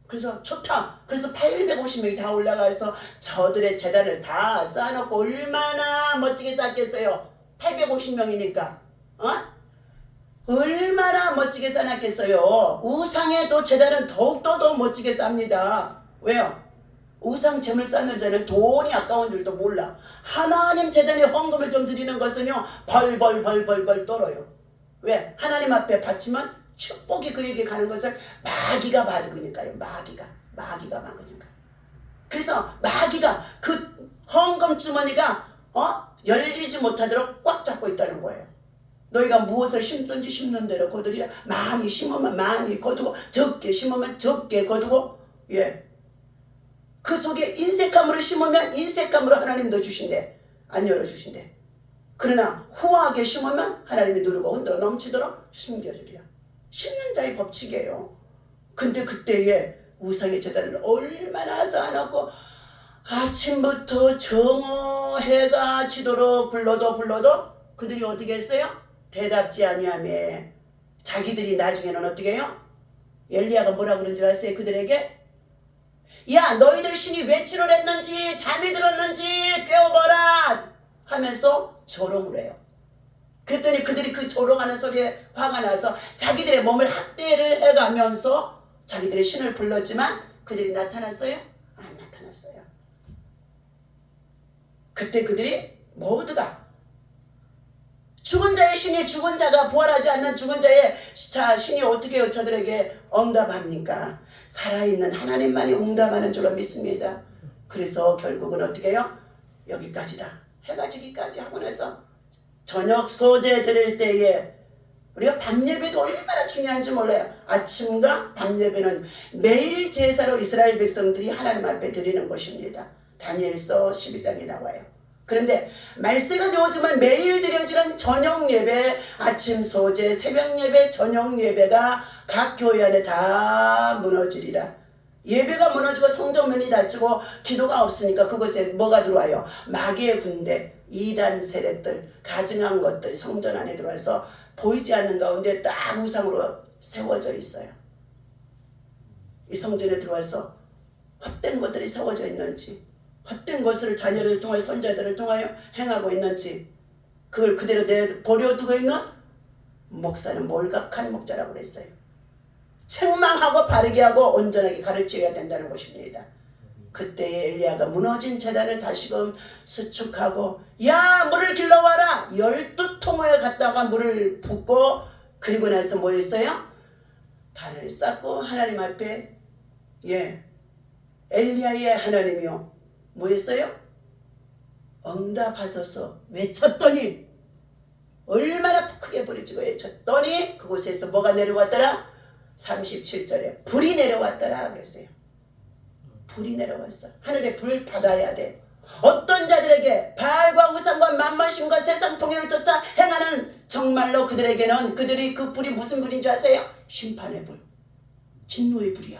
그래서 좋다. 그래서 850명이 다 올라가서 저들의 재단을 다 쌓아놓고 얼마나 멋지게 쌓겠어요. 850명이니까. 얼마나 멋지게 쌓았겠어요. 우상의 또 재단은 더욱더 더 멋지게 쌉니다. 왜요? 우상 재물 쌓는 자는 돈이 아까운 줄도 몰라. 하나님 재단에 헌금을 좀 드리는 것은요 벌벌 떨어요. 왜? 하나님 앞에 바치면 축복이 그에게 가는 것을 마귀가 받으니까요. 마귀가 막으니까. 그래서 마귀가 그 헌금 주머니가 열리지 못하도록 꽉 잡고 있다는 거예요. 너희가 무엇을 심든지 심는 대로 거두리라. 많이 심으면 많이 거두고 적게 심으면 적게 거두고 예. 그 속에 인색함으로 심으면 인색함으로 하나님도 주신대. 안 열어주신대. 그러나 후하게 심으면 하나님이 누르고 흔들어 넘치도록 숨겨주리라. 심는 자의 법칙이에요. 근데 그때에 우상의 재단을 얼마나 쌓아놓고 아침부터 정오 해가 지도록 불러도 그들이 어떻게 했어요? 대답지 아니하며 자기들이 나중에는 어떻게 해요? 엘리야가 뭐라 그런 줄 아세요? 그들에게 야 너희들 신이 외치를 했는지 잠이 들었는지 깨워봐라 하면서 조롱을 해요. 그랬더니 그들이 그 조롱하는 소리에 화가 나서 자기들의 몸을 학대를 해가면서 자기들의 신을 불렀지만 그들이 나타났어요? 안 나타났어요. 그때 그들이 모두가 죽은 자의 신이 죽은 자가 부활하지 않는 죽은 자의 신이 어떻게 저들에게 응답합니까? 살아있는 하나님만이 응답하는 줄로 믿습니다. 그래서 결국은 어떻게 해요? 여기까지다. 해가 지기까지 하고 나서 저녁 소제 드릴 때에 우리가 밤예배도 얼마나 중요한지 몰라요. 아침과 밤예배는 매일 제사로 이스라엘 백성들이 하나님 앞에 드리는 것입니다. 다니엘서 11장에 나와요. 그런데 말세가 되어지만 매일 드려지는 저녁 예배, 아침 소제, 새벽 예배, 저녁 예배가 각 교회 안에 다 무너지리라. 예배가 무너지고 성전문이 닫히고 기도가 없으니까 그곳에 뭐가 들어와요? 마귀의 군대, 이단 세력들, 가증한 것들 성전 안에 들어와서 보이지 않는 가운데 딱 우상으로 세워져 있어요. 이 성전에 들어와서 헛된 것들이 세워져 있는지, 헛된 것을 자녀를 통하여 손자들을 통하여 행하고 있는지 그걸 그대로 버려두고 있는 목사는 몰각한 목자라고 그랬어요. 책망하고 바르게 하고 온전하게 가르쳐야 된다는 것입니다. 그때에 엘리야가 무너진 제단을 다시금 수축하고 야 물을 길러와라 12통을 갖다가 물을 붓고 그리고 나서 뭐 했어요? 단을 쌓고 하나님 앞에 엘리야의 하나님이요 뭐 했어요? 응답하소서 외쳤더니 얼마나 크게 부르짖고 외쳤더니 그곳에서 뭐가 내려왔더라? 37절에 불이 내려왔더라 그랬어요. 불이 내려왔어. 하늘에 불 받아야 돼. 어떤 자들에게 바알과 우상과 만만신과 세상 통일을 쫓아 행하는 정말로 그들에게는 그들이 그 불이 무슨 불인 줄 아세요? 심판의 불. 진노의 불이야.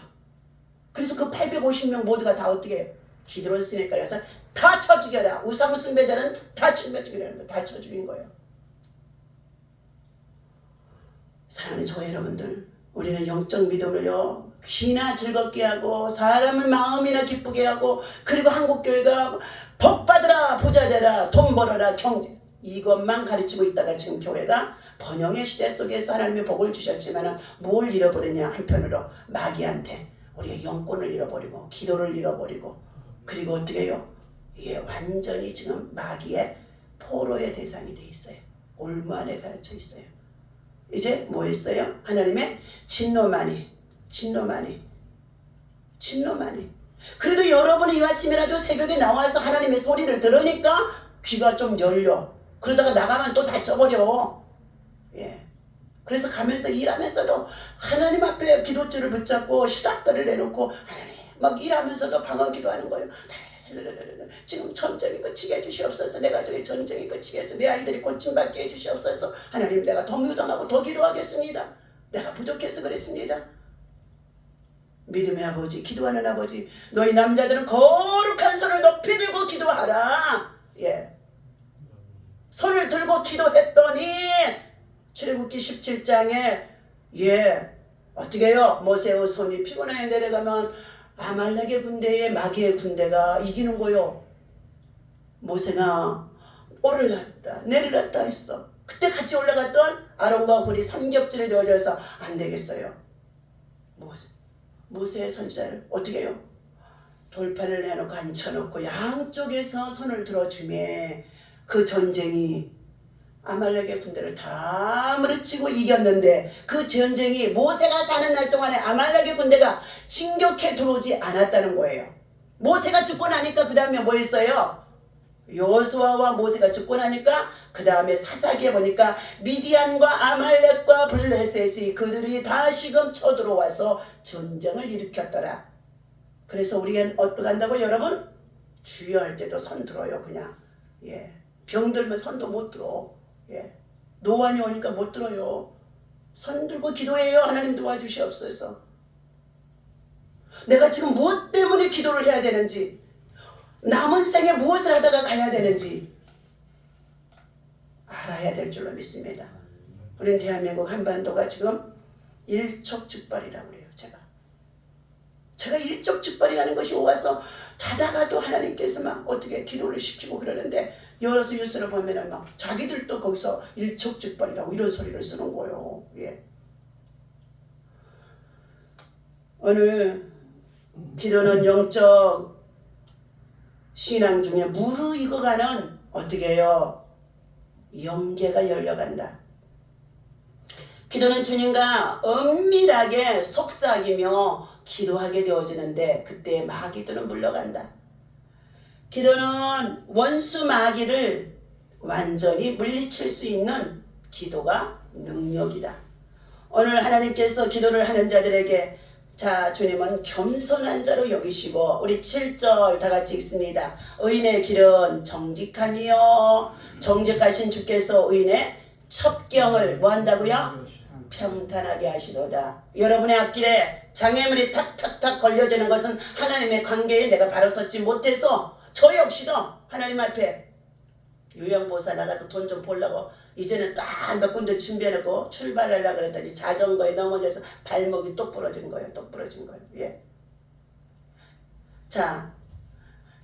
그래서 그 850명 모두가 다 어떻게 해요? 기드론 시내가에서 다 쳐 죽여라. 우상 숭배자는 다 쳐 죽이라는 거예요. 다 쳐 죽인 거예요. 사랑하는 저 여러분들, 우리는 영적 믿음을요 귀나 즐겁게 하고 사람을 마음이나 기쁘게 하고 그리고 한국교회가 복받으라 부자 되라 돈 벌어라 경제 이것만 가르치고 있다가 지금 교회가 번영의 시대 속에서 하나님의 복을 주셨지만 뭘 잃어버렸냐? 한편으로 마귀한테 우리의 영혼을 잃어버리고 기도를 잃어버리고 그리고 어떻게 해요? 예, 완전히 지금 마귀의 포로의 대상이 돼 있어요. 올무 안에 가르쳐 있어요. 이제 뭐 했어요? 하나님의 진노만이. 그래도 여러분이 이 아침이라도 새벽에 나와서 하나님의 소리를 들으니까 귀가 좀 열려. 그러다가 나가면 또 닫혀버려. 예. 그래서 가면서 일하면서도 하나님 앞에 기도줄을 붙잡고 시닥들을 내놓고 하나님 막 일하면서도 방언 기도하는 거예요. 지금 전쟁이 그치게 해주시옵소서. 내 가족의 전쟁이 그치게 해서 내 아이들이 고침받게 해주시옵소서. 하나님 내가 더 무장하고 더 기도하겠습니다. 내가 부족해서 그랬습니다. 믿음의 아버지, 기도하는 아버지, 너희 남자들은 거룩한 손을 높이 들고 기도하라. 예. 손을 들고 기도했더니 출애굽기 17장에 예 어떻게 해요? 모세의 손이 피곤하게 내려가면 아말렉의 군대에 마귀의 군대가 이기는 거요. 모세가 오르렀다 내리렀다 했어. 그때 같이 올라갔던 아론과 홀이 삼겹줄에 되어져서 안 되겠어요. 모세의 선지자를 어떻게 해요? 돌판을 내놓고 앉혀놓고 양쪽에서 손을 들어주매 그 전쟁이 아말렉의 군대를 다 무너뜨리고 이겼는데 그 전쟁이 모세가 사는 날 동안에 아말렉의 군대가 진격해 들어오지 않았다는 거예요. 모세가 죽고 나니까 그 다음에 뭐 했어요? 여호수아와 모세가 죽고 나니까 그 다음에 사사기에 보니까 미디안과 아말렉과 블레셋이 그들이 다시금 쳐들어와서 전쟁을 일으켰더라. 그래서 우리가 어떻게 한다고 여러분? 주여할 때도 손 들어요. 그냥 예. 병들면 손도 못 들어. 예. 노안이 오니까 못 들어요. 손 들고 기도해요. 하나님 도와주시옵소서. 내가 지금 무엇 때문에 기도를 해야 되는지, 남은 생에 무엇을 하다가 가야 되는지 알아야 될 줄로 믿습니다. 우리는 대한민국 한반도가 지금 일촉즉발이라고 그래요. 제가 일촉즉발이라는 것이 오가서 자다가도 하나님께서 막 어떻게 기도를 시키고 그러는데 여러서 뉴스를 보면은 막 자기들도 거기서 일촉즉발이라고 이런 소리를 쓰는 거예요. 예. 오늘 기도는 영적 신앙 중에 무르익어가는 어떻게 해요? 영계가 열려간다. 기도는 주님과 은밀하게 속삭이며 기도하게 되어지는데 그때 마귀들은 물러간다. 기도는 원수 마귀를 완전히 물리칠 수 있는 기도가 능력이다. 오늘 하나님께서 기도를 하는 자들에게 자 주님은 겸손한 자로 여기시고 우리 7절 다 같이 읽습니다. 의인의 길은 정직함이요 정직하신 주께서 의인의 첩경을 뭐 한다고요? 평탄하게 하시도다. 여러분의 앞길에 장애물이 탁탁탁 걸려지는 것은 하나님의 관계에 내가 바로 섰지 못해서 저 역시도 하나님 앞에 요양보사 나가서 돈 좀 벌려고 이제는 딱 몇 군데 준비해놓고 출발하려고 그랬더니 자전거에 넘어져서 발목이 똑 부러진 거예요. 예. 자,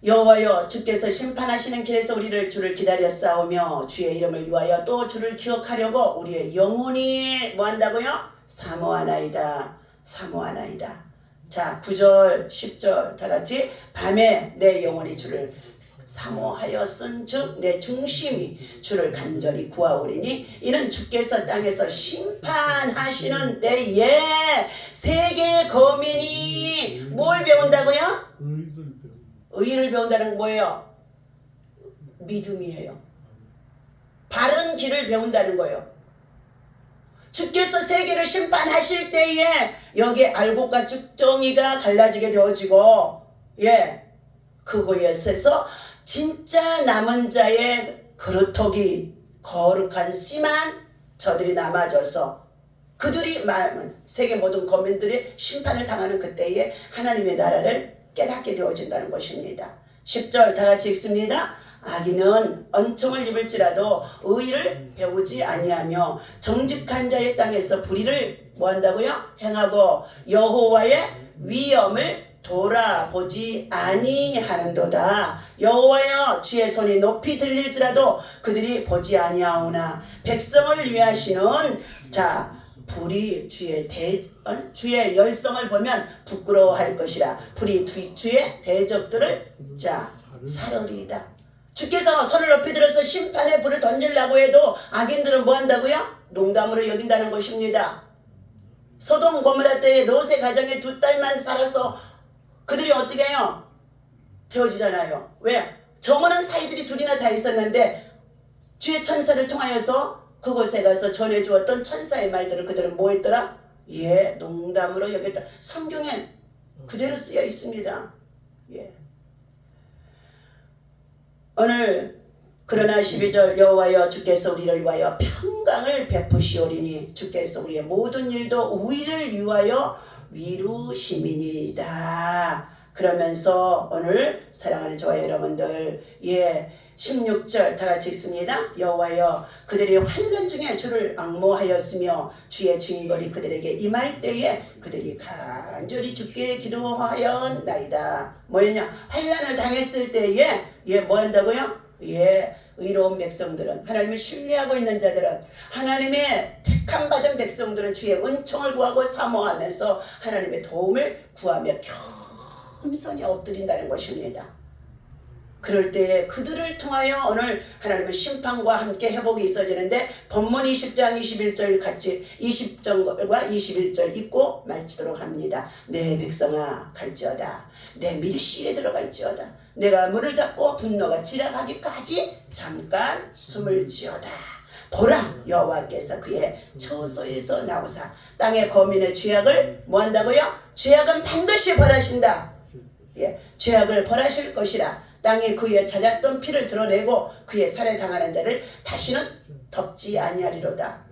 여호와여 주께서 심판하시는 길에서 우리를 주를 기다렸사오며 주의 이름을 위하여 또 주를 기억하려고 우리의 영혼이 뭐 한다고요? 사모하나이다. 자 9절 10절 다같이 밤에 내 영혼이 주를 사모하였은즉 내 중심이 주를 간절히 구하오리니 이는 주께서 땅에서 심판하시는 때에 세계 거민이 뭘 배운다고요? 의를 배운다는 건 뭐예요? 믿음이에요. 바른 길을 배운다는 거예요. 주께서 세계를 심판하실 때에 여기에 알곡과 쭉정이가 갈라지게 되어지고 예 그거에 있어서 진짜 남은 자의 그루터기 거룩한 씨만 저들이 남아져서 그들이 세계 모든 거민들이 심판을 당하는 그때에 하나님의 나라를 깨닫게 되어진다는 것입니다. 10절 다 같이 읽습니다. 악인은 은총을 입을지라도 의를 배우지 아니하며 정직한 자의 땅에서 불의를 뭐한다고요? 행하고 여호와의 위엄을 돌아보지 아니하는도다. 여호와여 주의 손이 높이 들릴지라도 그들이 보지 아니하오나 백성을 위하시는 자 불이 주의 열성을 보면 부끄러워할 것이라. 불이 주의 대적들을 사르리이다. 주께서 손을 높이 들어서 심판의 불을 던지려고 해도 악인들은 뭐 한다고요? 농담으로 여긴다는 것입니다. 소돔 고모라 때에 롯의 가정에 2딸만 살아서 그들이 어떻게 해요? 태워지잖아요. 왜? 정원한 사이들이 둘이나 다 있었는데 주의 천사를 통하여서 그곳에 가서 전해주었던 천사의 말들을 그들은 뭐 했더라? 예, 농담으로 여겼다. 성경에 그대로 쓰여 있습니다. 예. 오늘 그러나 12절 여호와여 주께서 우리를 위하여 평강을 베푸시오리니 주께서 우리의 모든 일도 우리를 위하여 위루심이니이다. 그러면서 오늘 사랑하는 저와 여러분들 16절 다 같이 읽습니다. 여호와여 그들이 환난 중에 주를 악모하였으며 주의 징벌이 그들에게 임할 때에 그들이 간절히 주께 기도하였나이다. 뭐였냐? 환난을 당했을 때에 뭐 한다고요? 의로운 백성들은, 하나님을 신뢰하고 있는 자들은, 하나님의 택함 받은 백성들은 주의 은총을 구하고 사모하면서 하나님의 도움을 구하며 겸손히 엎드린다는 것입니다. 그럴 때 그들을 통하여 오늘 하나님의 심판과 함께 회복이 있어지는데 본문 20장 21절 같이 20절과 21절 읽고 마치도록 합니다. 내 백성아 갈지어다. 내 밀실에 들어갈지어다. 내가 문을 닫고 분노가 지나가기까지 잠깐 숨을 지어다. 보라 여호와께서 그의 처소에서 나오사 땅의 거민의 죄악을 뭐 한다고요? 죄악은 반드시 벌하신다. 죄악을 벌하실 것이라. 땅이 그의 찾았던 피를 드러내고 그의 살해당하는 자를 다시는 덮지 아니하리로다.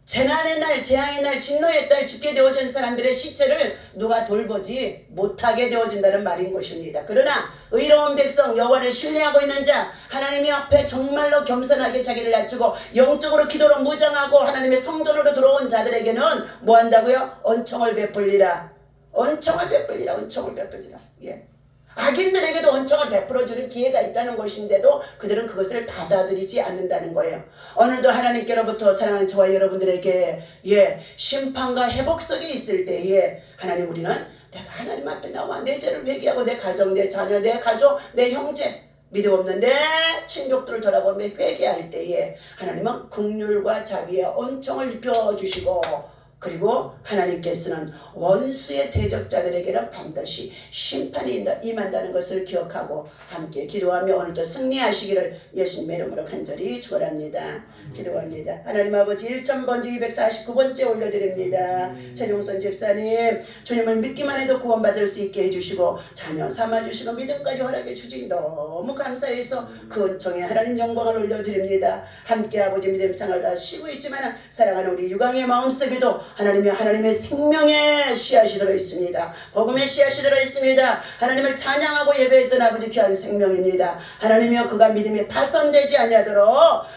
재난의 날, 재앙의 날, 진노의 날 죽게 되어진 사람들의 시체를 누가 돌보지 못하게 되어진다는 말인 것입니다. 그러나 의로운 백성, 여호와를 신뢰하고 있는 자, 하나님의 앞에 정말로 겸손하게 자기를 낮추고 영적으로 기도로 무장하고 하나님의 성전으로 들어온 자들에게는 뭐 한다고요? 은총을 베풀리라. 은총을 베풀리라. 은총을 베풀리라. 악인들에게도 은총을 베풀어주는 기회가 있다는 것인데도 그들은 그것을 받아들이지 않는다는 거예요. 오늘도 하나님께로부터 사랑하는 저와 여러분들에게 심판과 회복 속에 있을 때에 하나님 우리는 내가 하나님 앞에 나와 내 죄를 회개하고 내 가정, 내 자녀, 내 가족, 내 형제 믿음 없는 내 친족들을 돌아보며 회개할 때에 하나님은 긍휼과 자비의 은총을 입혀주시고 그리고 하나님께서는 원수의 대적자들에게는 반드시 심판이 임한다는 것을 기억하고 함께 기도하며 오늘도 승리하시기를 예수님의 이름으로 간절히 축원합니다. 기도합니다. 하나님 아버지 1000번째 249번째 올려드립니다. 최종선 집사님 주님을 믿기만 해도 구원받을 수 있게 해주시고 자녀 삼아주시고 믿음까지 허락해 주시니 너무 감사해서 그 은총에 하나님 영광을 올려드립니다. 함께 아버지 믿음 생활 다 쉬고 있지만 사랑하는 우리 유강의 마음속에도 하나님의 생명의 씨앗이 들어있습니다. 복음의 씨앗이 들어있습니다. 하나님을 찬양하고 예배했던 아버지 귀한 생명입니다. 하나님이여 그가 믿음이 파손되지 아니하도록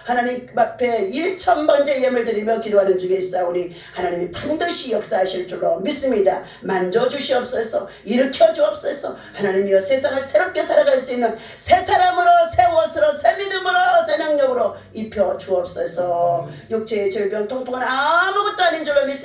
하나님 앞에 1000번째 예물 드리며 기도하는 중에 있사오니 하나님이 반드시 역사하실 줄로 믿습니다. 만져주시옵소서. 일으켜 주옵소서. 하나님이여 세상을 새롭게 살아갈 수 있는 새 사람으로 새 옷으로 새 믿음으로 새 능력으로 입혀 주옵소서. 육체의 질병 통풍은 아무것도 아닌 줄로 믿습니다.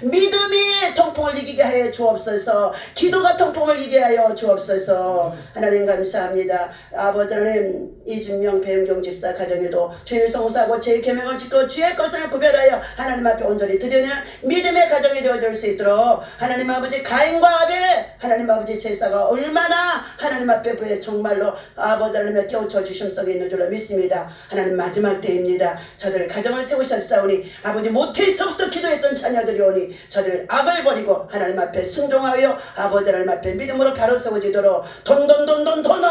믿음이 통풍을 이기게 하여 주옵소서. 기도가 통풍을 이기게 하여 주옵소서. 하나님 감사합니다. 아버지 하나님 이준명 배은경 집사 가정에도 주일 성수하고 제 계명을 지켜 주의 것을 구별하여 하나님 앞에 온전히 드려내는 믿음의 가정이 되어줄 수 있도록 하나님 아버지 가인과 아벨 하나님 아버지 제사가 얼마나 하나님 앞에 정말로 아버지 하나님의 깨우쳐 주심성이 있는 줄로 믿습니다. 하나님 마지막 때입니다. 저들 가정을 세우셨사오니 아버지 모태에서부터 기도했던 자녀들이 오니 저들 악을 버리고 하나님 앞에 순종하여 아버지 하나님 앞에 믿음으로 바로 세워지도록 돈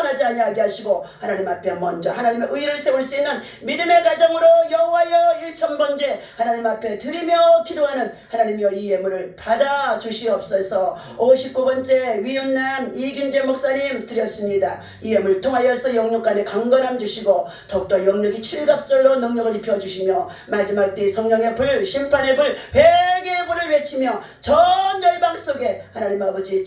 원하지 아니하게 하시고 하나님 앞에 먼저 하나님의 의를 세울 수 있는 믿음의 가정으로 여호와여 1000번째 하나님 앞에 드리며 기도하는 하나님이여 이 예물을 받아 주시옵소서. 59번째 위윤남 이균재 목사님 드렸습니다. 이 예물 통하여서 영육 간에 강건함 주시고 더욱더 영육이 칠갑절로 능력을 입혀 주시며 마지막 때 성령의 불 심판의 불 회개의 불을 외치며 전 열방 속에 하나님 아버지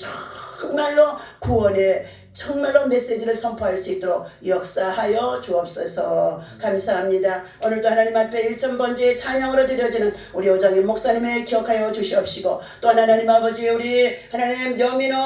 정말로 구원의 정말로 메시지를 선포할 수 있도록 역사하여 주옵소서. 감사합니다. 오늘도 하나님 앞에 1,000번째 찬양으로 드려지는 우리 오정인 목사님의 기억하여 주시옵시고, 또한 하나님 아버지 우리 하나님 여민호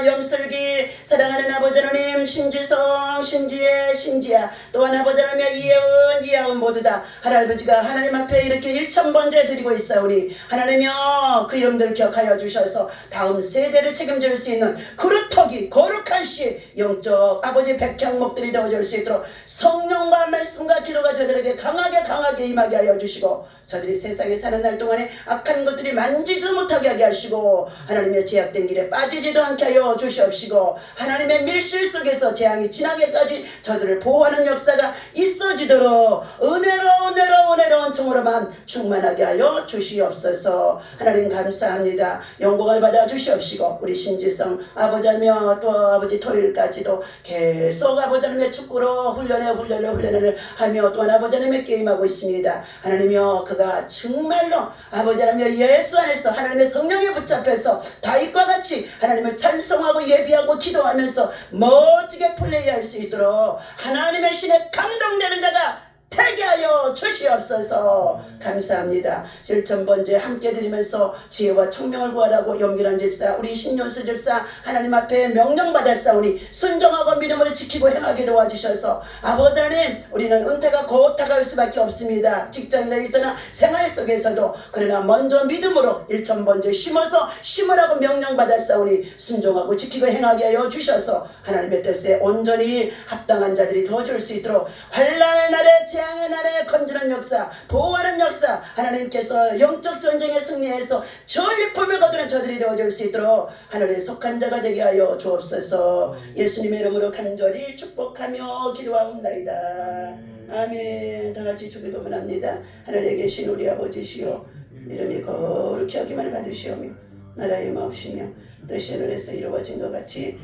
염슬기 사랑하는 아버지 하나님 신지성 신지혜 신지야, 또한 아버지 하나님 이혜은 이하은 모두 다 하나님 아버지가 하나님 앞에 이렇게 1,000번째 드리고 있사오니 하나님이여 그 이름들 기억하여 주셔서 다음 세대를 책임질 수 있는 그릇터기 거룩한 씨 영적 아버지 백향목들이 되어줄 수 있도록 성령과 말씀과 기도가 저들에게 강하게 임하게 하여 주시고, 저들이 세상에 사는 날 동안에 악한 것들이 만지지도 못하게 하게 하시고, 하나님의 제약된 길에 빠지지도 않게 하여 주시옵시고, 하나님의 밀실 속에서 재앙이 지나게까지 저들을 보호하는 역사가 있어지도록 은혜로운 총으로만 충만하게 하여 주시옵소서. 하나님 감사합니다. 영광을 받아 주시옵시고, 우리 신지성 아버지며 또 아버지 토요일까지도 계속 아버지 하나님의 축구로 훈련을 하며 또한 아버지 하나님의 게임하고 있습니다. 하나님이여 그가 정말로 아버지 하나님의 예수 안에서 하나님의 성령에 붙잡혀서 다윗과 같이 하나님을 찬송하고 예비하고 기도하면서 멋지게 플레이할 수 있도록 하나님의 신에 감동되는 자가 되게 하여 주시옵소서. 감사합니다. 1,000번째 함께 드리면서 지혜와 총명을 구하라고 염기란 집사 우리 신윤수 집사 하나님 앞에 명령받았사오니 순종하고 믿음으로 지키고 행하게 도와주셔서 아버지 하나님 우리는 은퇴가 곧 다가올 수밖에 없습니다. 직장이나 일터나 생활 속에서도 그러나 먼저 믿음으로 1,000번째 심으라고 명령받았사오니 순종하고 지키고 행하게 하여 주셔서 하나님의 뜻에 온전히 합당한 자들이 도와줄 수 있도록 환난의 날에 재앙의 날에 건지는 역사 보호하는 역사 하나님께서 영적 전쟁에 승리해서 전리품을 거두는 저들이 되어줄 수 있도록 하늘에 속한 자가 되게 하여 주옵소서. 예수님의 이름으로 간절히 축복하며 기도하옵나이다. 아멘. 다같이 주기도문 합니다. 하늘에 계신 우리 아버지시여 이름이 거룩히 여김을 받으시오며 나라의 마옵시며 뜻이 하늘에서 이루어진 것 같이